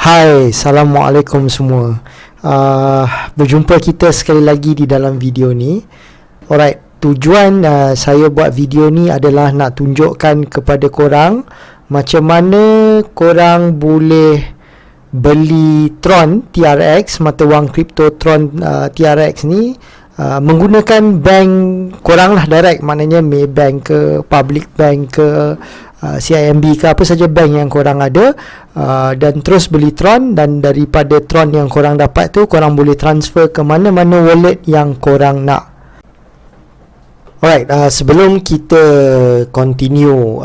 Hai, Assalamualaikum semua. Berjumpa kita sekali lagi di dalam video ni. Alright, tujuan saya buat video ni adalah nak tunjukkan kepada korang macam mana korang boleh beli Tron TRX, mata wang kripto Tron TRX ni menggunakan bank korang lah direct, maknanya Maybank ke, Public Bank ke, CIMB ke, apa saja bank yang korang ada, dan terus beli Tron, dan daripada Tron yang korang dapat tu korang boleh transfer ke mana-mana wallet yang korang nak. Alright, sebelum kita continue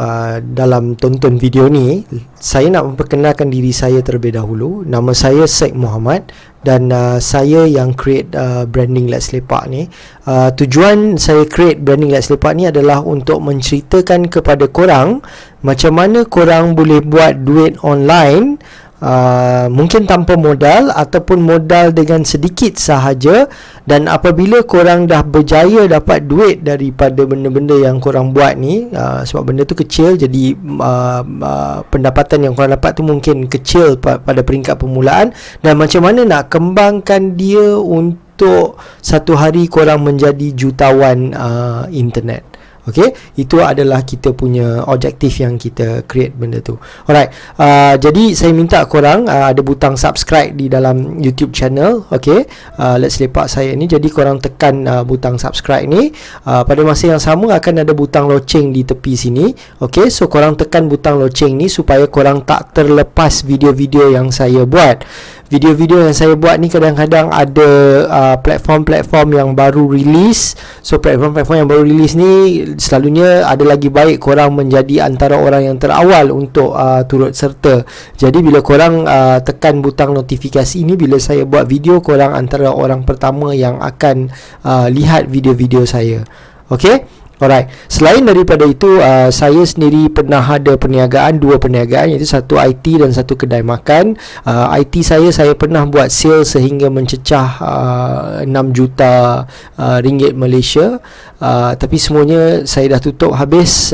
dalam tonton video ni, saya nak memperkenalkan diri saya terlebih dahulu. Nama saya Syed Muhammad dan saya yang create branding Let's Lepak ni. Tujuan saya create branding Let's Lepak ni adalah untuk menceritakan kepada korang macam mana korang boleh buat duit online, mungkin tanpa modal ataupun modal dengan sedikit sahaja, dan apabila korang dah berjaya dapat duit daripada benda-benda yang korang buat ni, sebab benda tu kecil, jadi pendapatan yang korang dapat tu mungkin kecil pada peringkat permulaan, dan macam mana nak kembangkan dia untuk satu hari korang menjadi jutawan internet. Okay, itu adalah kita punya objektif yang kita create benda tu. Alright, jadi saya minta korang ada butang subscribe di dalam YouTube channel, okay, Let's Lepak saya ni. Jadi korang tekan butang subscribe ni. Pada masa yang sama akan ada butang loceng di tepi sini. Okay, so korang tekan butang loceng ni supaya korang tak terlepas video-video yang saya buat. Video-video yang saya buat ni kadang-kadang ada platform-platform yang baru release. So platform-platform yang baru release ni selalunya ada lagi baik korang menjadi antara orang yang terawal untuk turut serta. Jadi bila korang tekan butang notifikasi ini, bila saya buat video, korang antara orang pertama yang akan lihat video-video saya. Okay? Alright, selain daripada itu, saya sendiri pernah ada perniagaan, dua perniagaan, iaitu satu IT dan satu kedai makan. IT saya pernah buat sale sehingga mencecah 6 juta ringgit Malaysia, tapi semuanya saya dah tutup habis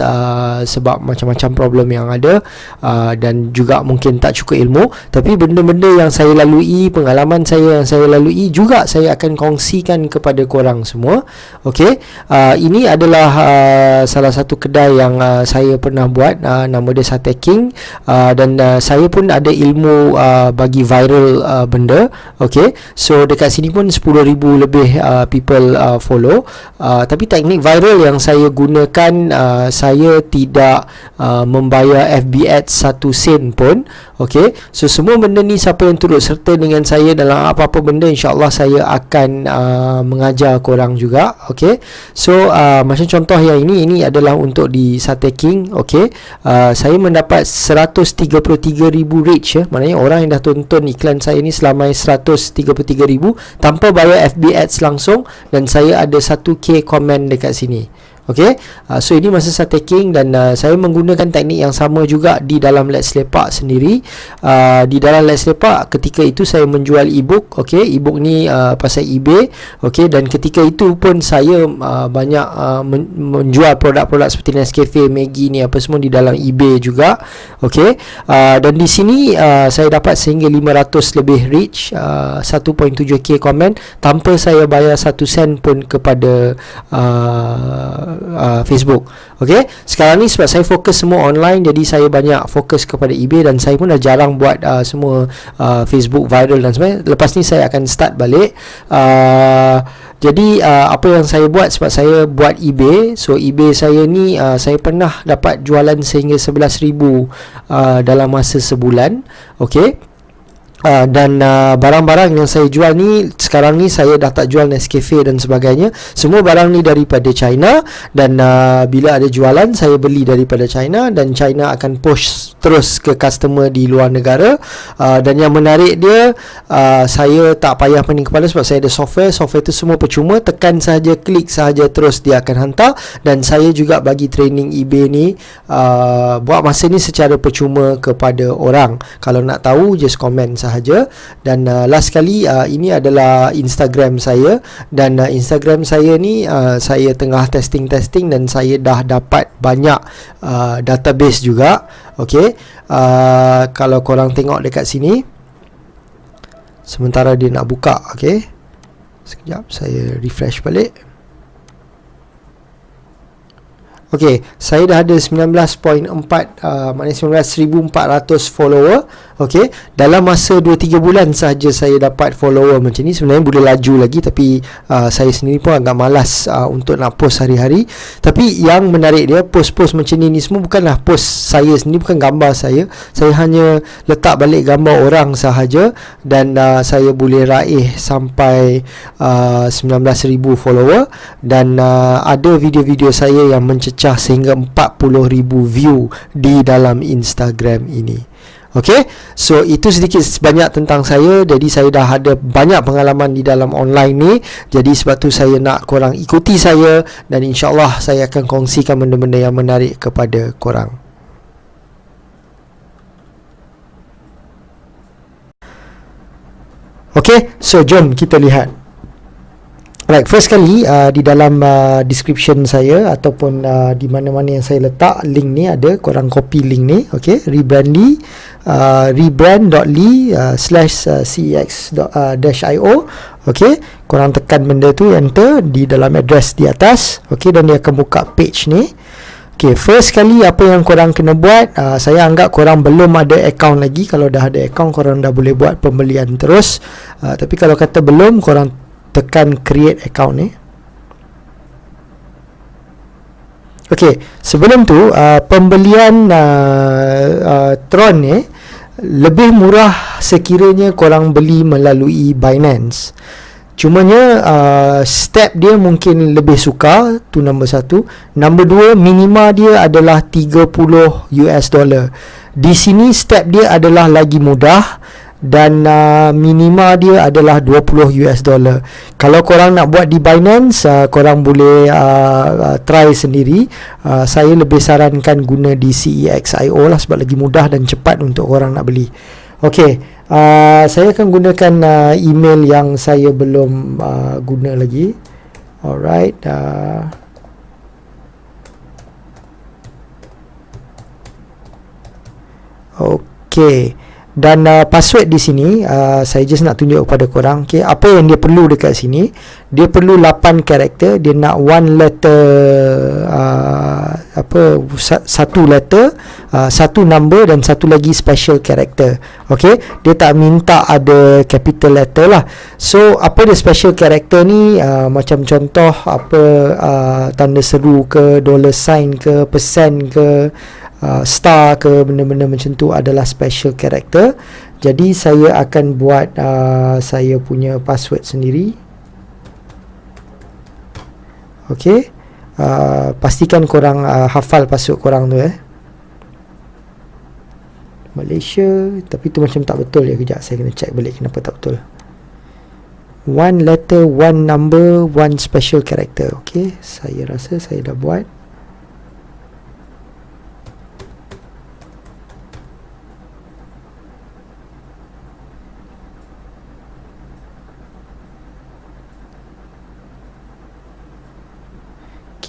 sebab macam-macam problem yang ada, dan juga mungkin tak cukup ilmu. Tapi benda-benda yang saya lalui, pengalaman saya yang saya lalui juga saya akan kongsikan kepada korang semua. Okay, ini adalah salah satu kedai yang saya pernah buat, nama dia Sate King, dan saya pun ada ilmu bagi viral benda. Okay, so dekat sini pun 10,000 lebih people follow, tapi teknik viral yang saya gunakan, saya tidak membayar FB Ads 1 sen pun. Okay, so semua benda ni siapa yang turut serta dengan saya dalam apa-apa benda, insyaAllah saya akan mengajar korang juga. Okay, so macam contoh yang ini adalah untuk di Sate King. Okay, saya mendapat 133,000 reach, maknanya orang yang dah tonton iklan saya ni selama 133,000 tanpa bayar FB Ads langsung, dan saya ada 1k komen dekat sini. Okay, so ini masa Sate King, dan saya menggunakan teknik yang sama juga di dalam Let's Lepak sendiri. Di dalam Let's Lepak ketika itu saya menjual ebook. Okay, ebook ni pasal eBay. Okay, dan ketika itu pun saya banyak menjual produk-produk seperti Nescafe, Maggi ni apa semua di dalam eBay juga. Okay, dan di sini saya dapat sehingga 500 lebih reach, 1.7k komen tanpa saya bayar 1 sen pun kepada Facebook. Okay, sekarang ni sebab saya fokus semua online, jadi saya banyak fokus kepada eBay, dan saya pun dah jarang buat semua Facebook viral dan sebagainya. Lepas ni saya akan start balik. Jadi apa yang saya buat, sebab saya buat eBay, so eBay saya ni saya pernah dapat jualan sehingga 11,000 dalam masa sebulan. Okay, dan barang-barang yang saya jual ni sekarang ni saya dah tak jual Nescafe dan sebagainya. Semua barang ni daripada China, dan bila ada jualan saya beli daripada China, dan China akan push terus ke customer di luar negara. Dan yang menarik dia, saya tak payah pening kepala sebab saya ada software tu semua percuma, tekan sahaja, klik sahaja, terus dia akan hantar. Dan saya juga bagi training eBay ni buat masa ni secara percuma kepada orang. Kalau nak tahu just komen sahaja. Dan last kali ini adalah Instagram saya, dan Instagram saya ni saya tengah testing dan saya dah dapat banyak database juga. Okey, kalau korang tengok dekat sini, sementara dia nak buka. Okey, sekejap saya refresh balik. Okey, saya dah ada 19.4 maknanya 19,400 follower. Okey, dalam masa 2-3 bulan sahaja saya dapat follower macam ni. Sebenarnya boleh laju lagi, tapi saya sendiri pun agak malas untuk nak post hari-hari. Tapi yang menarik dia, post-post macam ni semua bukanlah post saya sendiri, bukan gambar saya. Saya hanya letak balik gambar orang sahaja, dan saya boleh raih sampai 19,000 follower. Dan ada video-video saya yang mencecah sehingga 40,000 view di dalam Instagram ini. Okay, so itu sedikit sebanyak tentang saya. Jadi saya dah ada banyak pengalaman di dalam online ni. Jadi sebab tu saya nak korang ikuti saya, dan insyaAllah saya akan kongsikan benda-benda yang menarik kepada korang. Okay, so jom kita lihat. Right, first kali di dalam description saya ataupun di mana-mana yang saya letak link ni ada, korang copy link ni. Okay, rebrandly/cex-io. Okay, korang tekan benda tu, enter di dalam address di atas. Okay, dan dia akan buka page ni. Okay, first kali apa yang korang kena buat, saya anggap korang belum ada account lagi. Kalau dah ada account, korang dah boleh buat pembelian terus. Tapi kalau kata belum, korang tekan create account ni. Okey, sebelum tu pembelian Tron ni lebih murah sekiranya korang beli melalui Binance. Cumanya step dia mungkin lebih sukar, tu nombor satu. Nombor dua, minima dia adalah $30. Di sini step dia adalah lagi mudah, dan minima dia adalah $20. Kalau korang nak buat di Binance, korang boleh try sendiri. Saya lebih sarankan guna di CEX.io lah, sebab lagi mudah dan cepat untuk korang nak beli. Okey, saya akan gunakan email yang saya belum guna lagi. Alright, okey. Dan password di sini saya just nak tunjuk kepada korang. Okay, apa yang dia perlu dekat sini, dia perlu 8 karakter. Dia nak one letter, satu letter, satu number, dan satu lagi special character. Okay, dia tak minta ada capital letter lah. So apa dia special character ni, macam contoh apa, tanda seru ke, $sign ke, persen ke, star ke, benda-benda macam tu adalah special character. Jadi saya akan buat saya punya password sendiri. Okey, pastikan korang hafal password korang tu Malaysia, tapi tu macam tak betul ya. Kejap, saya kena check balik kenapa tak betul. One letter, one number, one special character. Okey, saya rasa saya dah buat.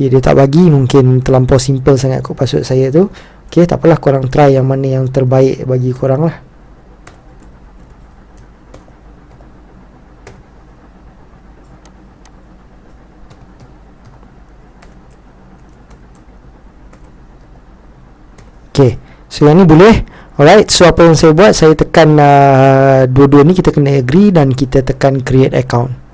Okay, dia tak bagi, mungkin terlampau simple sangat kot password saya tu. Okay, tak apalah, korang try yang mana yang terbaik bagi korang lah. Okay, so yang ni boleh. Alright, so apa yang saya buat, saya tekan dua-dua ni, kita kena agree, dan kita tekan create account.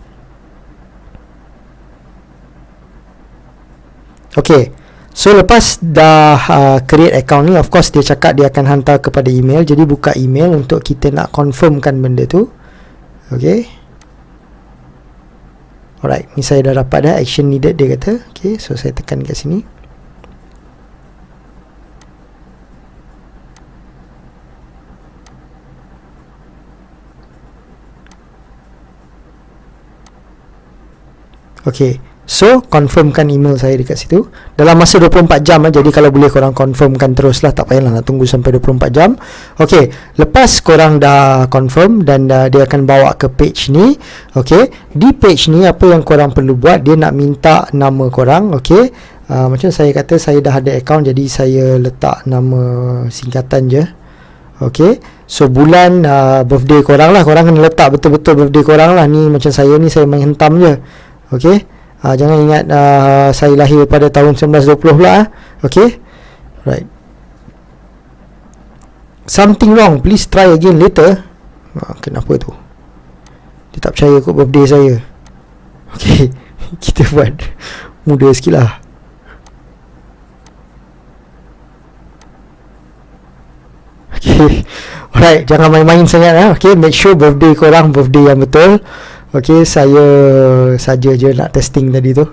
Okay, so lepas dah create account ni, of course dia cakap dia akan hantar kepada email. Jadi buka email untuk kita nak confirmkan benda tu. Okay, alright, ni saya dah dapat dah, action needed dia kata. Okay, so saya tekan kat sini. Okay, so confirmkan email saya dekat situ dalam masa 24 jam lah. Jadi kalau boleh korang confirmkan terus lah, tak payahlah nak tunggu sampai 24 jam. Okay, lepas korang dah confirm, dan dia akan bawa ke page ni. Okay, di page ni apa yang korang perlu buat, dia nak minta nama korang. Okay, macam saya kata, saya dah ada account, jadi saya letak nama singkatan je. Okay, so bulan birthday korang lah. Korang kena letak betul-betul birthday korang lah. Ni macam saya ni, saya main hentam je. Okay, jangan ingat saya lahir pada tahun 1920 pula. Okay, right. Something wrong, please try again later. Kenapa tu? Dia tak percaya kot birthday saya. Okay, kita buat mudah sikit lah. Okay, alright, jangan main-main sangat lah. Okay, make sure birthday korang birthday yang betul. Okay, saya saja je nak testing tadi tu.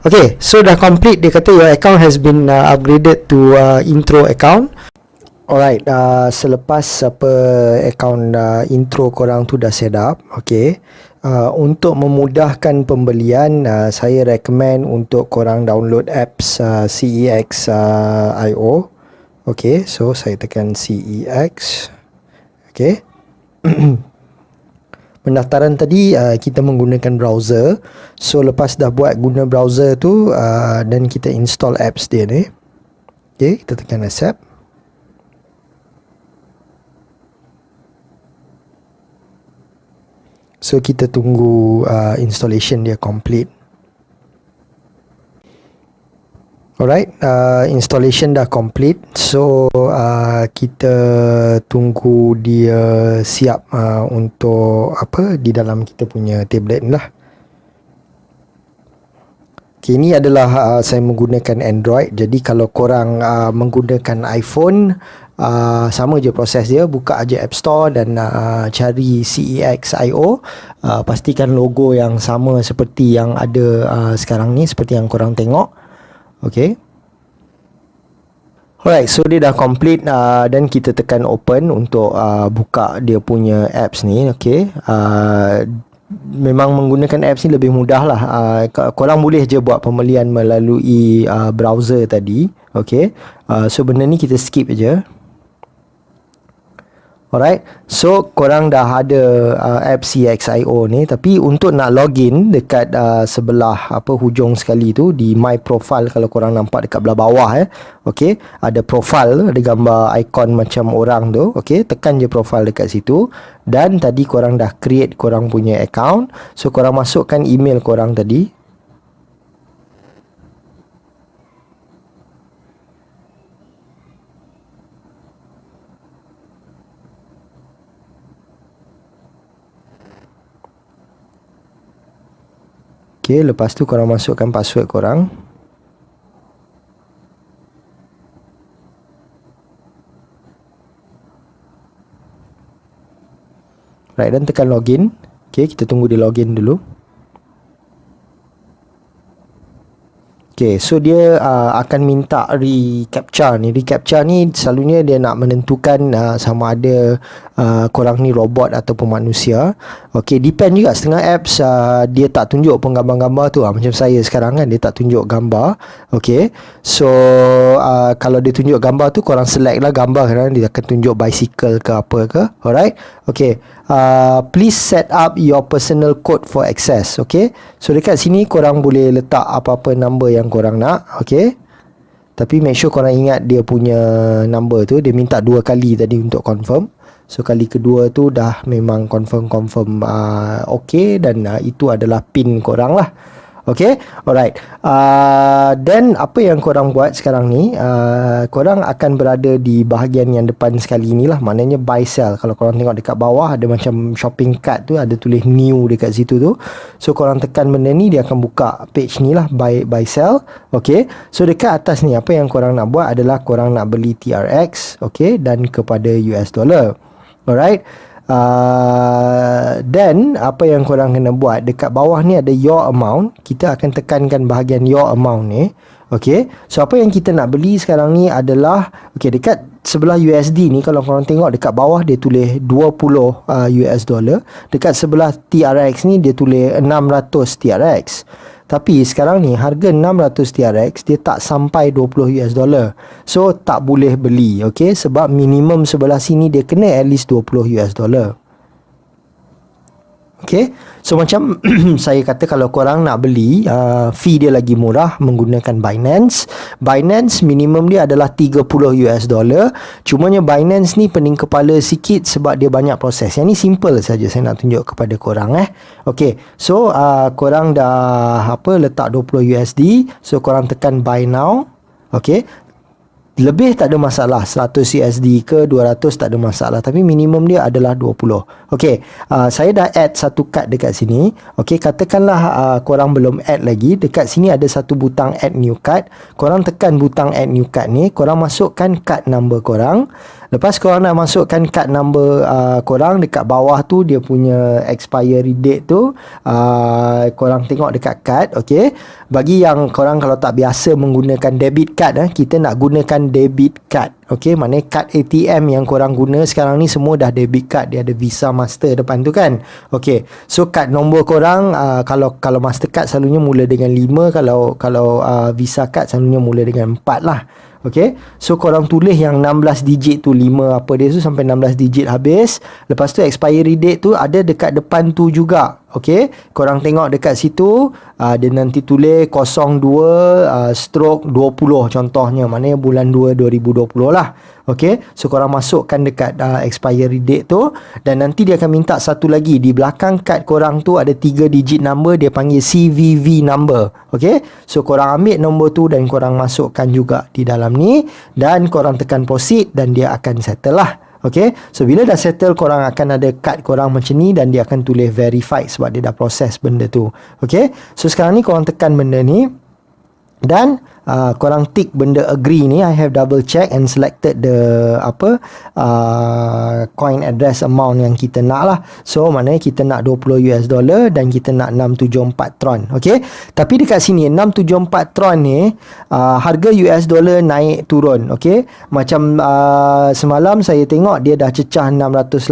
Okay, so dah complete. Dia kata your account has been upgraded to intro account. Alright, selepas account intro korang tu dah set up. Okay, untuk memudahkan pembelian, saya recommend untuk korang download apps CEX.io. Okay, so saya tekan CEX. Okay. Pendaftaran tadi kita menggunakan browser. So lepas dah buat guna browser tu dan kita install apps dia ni. Okay, kita tekan accept. So kita tunggu installation dia complete. Alright, installation dah complete. So kita tunggu dia siap untuk di dalam kita punya tablet ni lah. Okay, ini adalah saya menggunakan Android. Jadi kalau korang menggunakan iPhone, sama je proses dia. Buka aja App Store dan cari CEX.io. Pastikan logo yang sama seperti yang ada sekarang ni, seperti yang korang tengok. Okay. Alright, so dia dah complete dan kita tekan open untuk buka dia punya apps ni. Okay. Memang menggunakan apps ni lebih mudah lah. Korang boleh je buat pembelian melalui browser tadi. Okay. So benda ni kita skip je. Alright, so korang dah ada app CEX.io ni, tapi untuk nak login dekat sebelah hujung sekali tu di my profile, kalau korang nampak dekat belah bawah okey, ada profile, ada gambar ikon macam orang tu. Okey, tekan je profile dekat situ dan tadi korang dah create korang punya account. So korang masukkan email korang tadi. Okay, lepas tu korang masukkan password korang. Right, dan tekan login. Okay, kita tunggu dia login dulu. Okay, so dia akan minta reCAPTCHA ni. reCAPTCHA ni selalunya dia nak menentukan sama ada korang ni robot ataupun manusia. Okay, depend juga. Setengah apps dia tak tunjuk pun gambar-gambar tu. Macam saya sekarang kan, dia tak tunjuk gambar. Okay, so kalau dia tunjuk gambar tu, korang select lah gambar. Kadang dia akan tunjuk bicycle ke apa ke. Alright, okay. Please set up your personal code for access. Okay, so dekat sini korang boleh letak apa-apa number yang korang nak. Okay, tapi make sure korang ingat dia punya number tu. Dia minta 2 kali tadi untuk confirm. So kali kedua tu dah memang confirm okay, dan itu adalah pin korang lah. Okay, alright. Dan apa yang korang buat sekarang ni, korang akan berada di bahagian yang depan sekali ni lah. Maknanya buy sell. Kalau korang tengok dekat bawah ada macam shopping cart tu, ada tulis new dekat situ tu. So korang tekan benda ni, dia akan buka page ni lah, buy sell. Okay, so dekat atas ni apa yang korang nak buat adalah korang nak beli TRX, okay, dan kepada US dollar. Alright. Dan apa yang korang kena buat, dekat bawah ni ada your amount. Kita akan tekankan bahagian your amount ni. Okay, so apa yang kita nak beli sekarang ni adalah, okay, dekat sebelah USD ni, kalau korang tengok dekat bawah dia tulis 20 US dollar. Dekat sebelah TRX ni dia tulis 600 TRX. Tapi sekarang ni harga 600 TRX dia tak sampai 20 US dollar. So tak boleh beli. Okay, sebab minimum sebelah sini dia kena at least 20 US dollar. Okay, so macam saya kata kalau korang nak beli, fee dia lagi murah menggunakan Binance. Binance minimum dia adalah 30 US dollar. Cumanya Binance ni pening kepala sikit sebab dia banyak proses. Yang ni simple saja saya nak tunjuk kepada korang Okay, so korang dah letak 20 USD. So korang tekan buy now. Okay, lebih tak ada masalah, 100 USD ke 200 tak ada masalah, tapi minimum dia adalah 20. Okey, saya dah add satu kad dekat sini. Okey, katakanlah korang belum add lagi, dekat sini ada satu butang add new card. Korang tekan butang add new card ni, korang masukkan kad number korang. Lepas korang nak masukkan kad number korang, dekat bawah tu dia punya expiry date tu, korang tengok dekat kad. Okey, bagi yang korang kalau tak biasa menggunakan debit card, kita nak gunakan debit card. Okey, maknanya kad ATM yang korang guna sekarang ni semua dah debit card, dia ada Visa, Master depan tu kan. Okey, so kad nombor korang, kalau Mastercard selalunya mula dengan 5, kalau Visa card selalunya mula dengan 4 lah. Okay, so korang tulis yang 16 digit tu, 5 apa dia tu sampai 16 digit habis. Lepas tu expiry date tu ada dekat depan tu juga. Okay, korang tengok dekat situ, dia nanti tulis 02 stroke 20 contohnya, maknanya bulan 2 2020 lah. Okay, so korang masukkan dekat expiry date tu, dan nanti dia akan minta satu lagi. Di belakang kad korang tu ada 3 digit number, dia panggil CVV number. Okay, so korang ambil nombor tu dan korang masukkan juga di dalam ni, dan korang tekan proceed dan dia akan settle lah. Okay, so bila dah settle, korang akan ada kad korang macam ni dan dia akan tulis verified sebab dia dah proses benda tu. Okay, so sekarang ni korang tekan benda ni dan korang tick benda agree ni. I have double check and selected the coin address amount yang kita nak lah. So maknanya kita nak 20 US dollar dan kita nak 674 Tron. Okay, tapi dekat sini 674 Tron ni harga US dollar naik turun. Okay, macam semalam saya tengok dia dah cecah 680.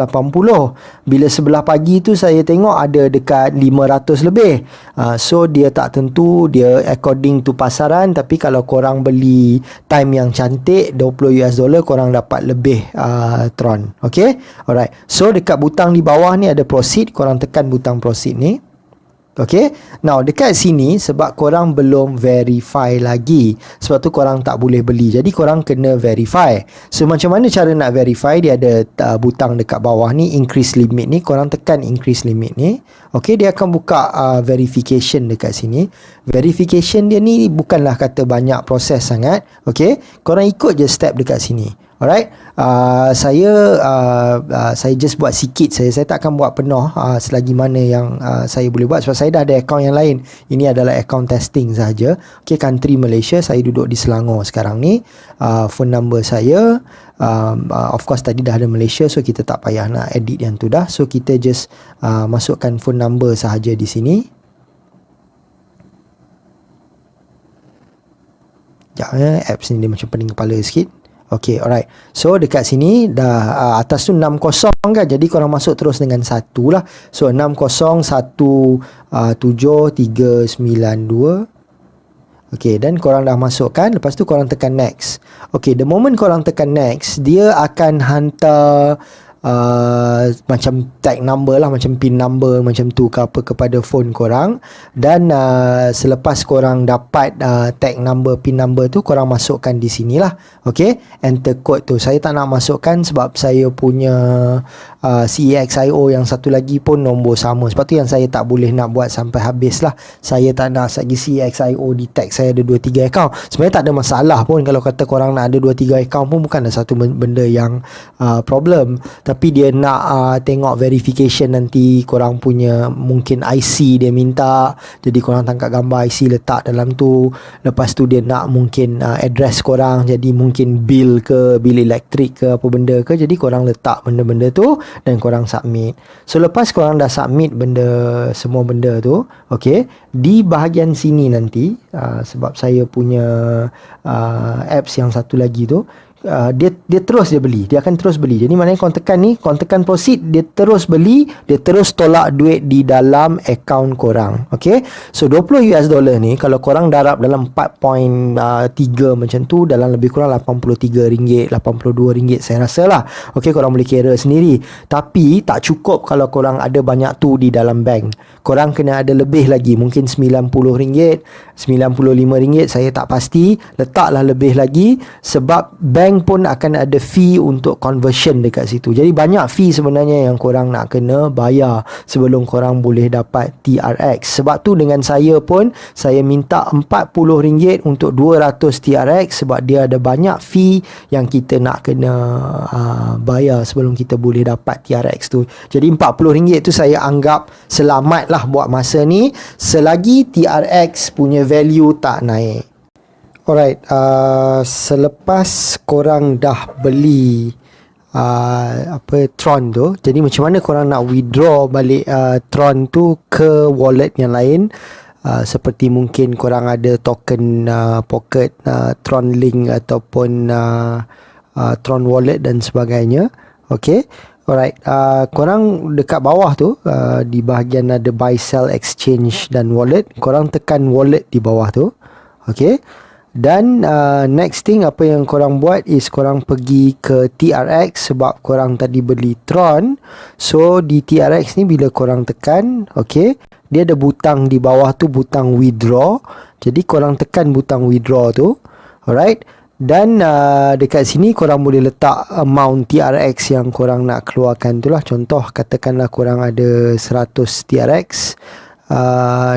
Bila sebelah pagi tu saya tengok ada dekat 500 lebih. So dia tak tentu, dia according to pasaran. Tapi kalau korang beli time yang cantik 20 US dollar, korang dapat lebih Tron. Okay, alright. So dekat butang di bawah ni ada proceed, korang tekan butang proceed ni. Okay, now dekat sini sebab korang belum verify lagi, sebab tu korang tak boleh beli. Jadi korang kena verify. So macam mana cara nak verify? Dia ada butang dekat bawah ni, increase limit ni. Korang tekan increase limit ni. Okay, dia akan buka verification dekat sini. Verification dia ni bukanlah kata banyak proses sangat. Okay, korang ikut je step dekat sini. Alright, saya just buat sikit saja. Saya tak akan buat penuh selagi mana yang saya boleh buat sebab saya dah ada akaun yang lain. Ini adalah akaun testing saja. Okay, country Malaysia, saya duduk di Selangor sekarang ni. Phone number saya, of course tadi dah ada Malaysia, so kita tak payah nak edit yang tu dah. So kita just masukkan phone number sahaja di sini. Sekejap, apps ni dia macam pening kepala sikit. Okay, alright. So dekat sini dah atas tu 60 kan. Jadi korang masuk terus dengan 1 lah. So 6017392. Okay, dan korang dah masukkan. Lepas tu korang tekan next. Okay, the moment korang tekan next, dia akan hantar macam tag number lah, macam pin number macam tu ke apa kepada phone korang. Dan selepas korang dapat tag number, pin number tu, korang masukkan di sini lah. Okay, enter code tu. Saya tak nak masukkan sebab saya punya CEXIO yang satu lagi pun nombor sama. Sebab tu yang saya tak boleh nak buat sampai habis lah. Saya tak nak lagi CEXIO di tag saya ada 2-3 account. Sebenarnya tak ada masalah pun kalau kata korang nak ada 2-3 account pun, bukan ada satu benda yang problem. Tapi dia nak tengok verification nanti korang punya mungkin IC dia minta. Jadi korang tangkap gambar IC letak dalam tu. Lepas tu dia nak mungkin address korang, jadi mungkin bil ke, bil elektrik ke apa benda ke. Jadi korang letak benda-benda tu dan korang submit. So lepas korang dah submit semua benda tu, okay, di bahagian sini nanti sebab saya punya apps yang satu lagi tu, dia terus dia beli, dia akan terus beli. Jadi maknanya korang tekan ni, korang tekan proceed, dia terus beli, dia terus tolak duit di dalam akaun korang. Okay, so $20 ni kalau korang darab dalam 4.3 macam tu, dalam lebih kurang RM83, RM82 saya rasa lah. Okay, korang boleh kira sendiri. Tapi tak cukup kalau korang ada banyak tu di dalam bank. Korang kena ada lebih lagi, mungkin RM90, RM95, saya tak pasti. Letaklah lebih lagi, sebab bank pun akan ada fee untuk conversion dekat situ. Jadi banyak fee sebenarnya yang korang nak kena bayar sebelum korang boleh dapat TRX. Sebab tu dengan saya pun, saya minta RM40 untuk 200 TRX, sebab dia ada banyak fee yang kita nak kena bayar sebelum kita boleh dapat TRX tu. Jadi RM40 tu saya anggap selamat lah buat masa ni, selagi TRX punya value tak naik. Alright, selepas korang dah beli Tron tu, jadi macam mana korang nak withdraw balik Tron tu ke wallet yang lain? Seperti mungkin korang ada token Pocket, Tron Link ataupun Tron Wallet dan sebagainya. Okay, alright, korang dekat bawah tu, di bahagian ada buy, sell, exchange dan wallet, korang tekan wallet di bawah tu. Okay, dan next thing apa yang korang buat is korang pergi ke TRX, sebab korang tadi beli Tron. So di TRX ni bila korang tekan, okay, dia ada butang di bawah tu, butang withdraw. Jadi korang tekan butang withdraw tu. Alright, dan dekat sini korang boleh letak amount TRX yang korang nak keluarkan tu lah. Contoh katakanlah korang ada 100 TRX,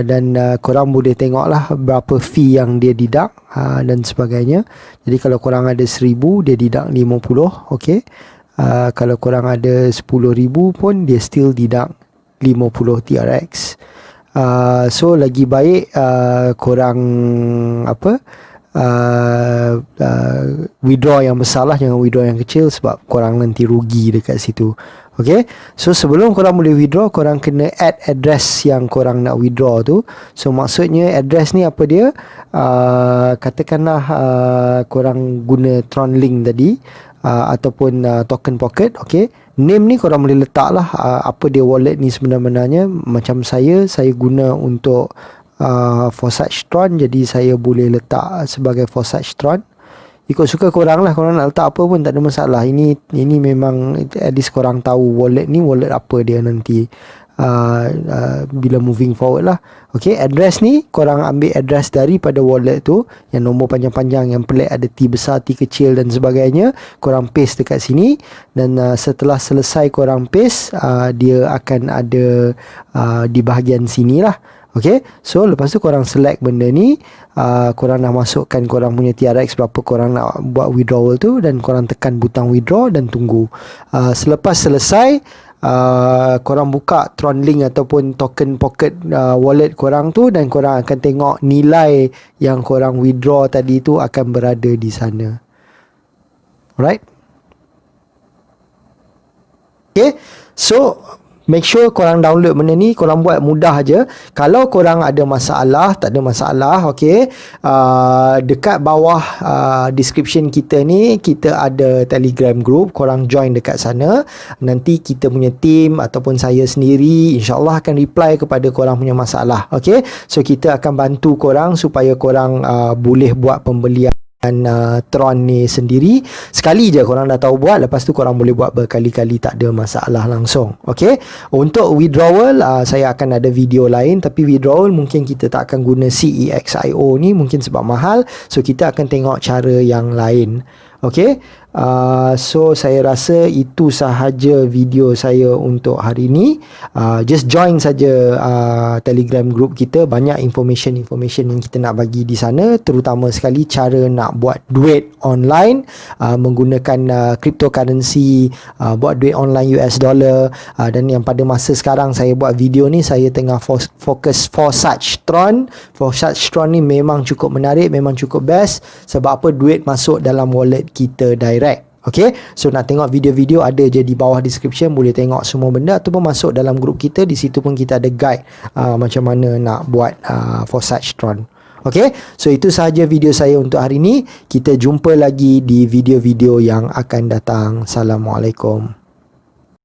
dan korang boleh tengok lah berapa fee yang dia deduct dan sebagainya. Jadi kalau korang ada 1000, dia deduct 50. Okay, kalau korang ada 10,000 pun dia still deduct 50 TRX. So lagi baik korang withdraw yang besar lah, jangan withdraw yang kecil, sebab korang nanti rugi dekat situ. Okay, so sebelum korang boleh withdraw, korang kena add address yang korang nak withdraw tu. So maksudnya address ni apa dia? Katakanlah korang guna Tron Link tadi, ataupun token Pocket. Okay, name ni korang boleh letak lah apa dia wallet ni sebenarnya. Macam saya guna untuk Forsage Tron, jadi saya boleh letak sebagai Forsage Tron. Ikut suka korang lah, korang nak letak apa pun tak ada masalah. Ini memang at least korang tahu wallet ni wallet apa dia nanti bila moving forward lah. Okay, address ni korang ambil address daripada wallet tu, yang nombor panjang-panjang, yang pelik ada T besar, T kecil dan sebagainya. Korang paste dekat sini, dan setelah selesai korang paste, dia akan ada di bahagian sini lah. Okay, so lepas tu korang select benda ni, korang dah masukkan korang punya TRX berapa korang nak buat withdrawal tu, dan korang tekan butang withdraw dan tunggu. Selepas selesai, korang buka Tron Link ataupun token Pocket wallet korang tu, dan korang akan tengok nilai yang korang withdraw tadi tu akan berada di sana. Alright, okay, so make sure korang download benda ni, korang buat mudah aja. Kalau korang ada masalah, tak ada masalah. Okay, dekat bawah description kita ni, kita ada Telegram group, korang join dekat sana. Nanti kita punya team ataupun saya sendiri InsyaAllah akan reply kepada korang punya masalah. Okay, so kita akan bantu korang supaya korang boleh buat pembelian Tron ni sendiri. Sekali je korang dah tahu buat, lepas tu korang boleh buat berkali-kali, tak ada masalah langsung. Okay, untuk withdrawal saya akan ada video lain, tapi withdrawal mungkin kita tak akan guna CEXIO ni, mungkin sebab mahal. So kita akan tengok cara yang lain. Okay, so saya rasa itu sahaja video saya untuk hari ni. Just join saja Telegram group kita. Banyak information yang kita nak bagi di sana, terutama sekali cara nak buat duit online menggunakan cryptocurrency, buat duit online US dollar. Dan yang pada masa sekarang saya buat video ni, saya tengah fokus Forsage Tron. Forsage Tron ni memang cukup menarik, memang cukup best. Sebab apa? Duit masuk dalam wallet kita direct. Okay, so nak tengok video-video ada je di bawah description, boleh tengok semua benda, ataupun masuk dalam grup kita. Di situ pun kita ada guide macam mana nak buat Forsage Tron. Okay, so itu sahaja video saya untuk hari ini. Kita jumpa lagi di video-video yang akan datang. Assalamualaikum.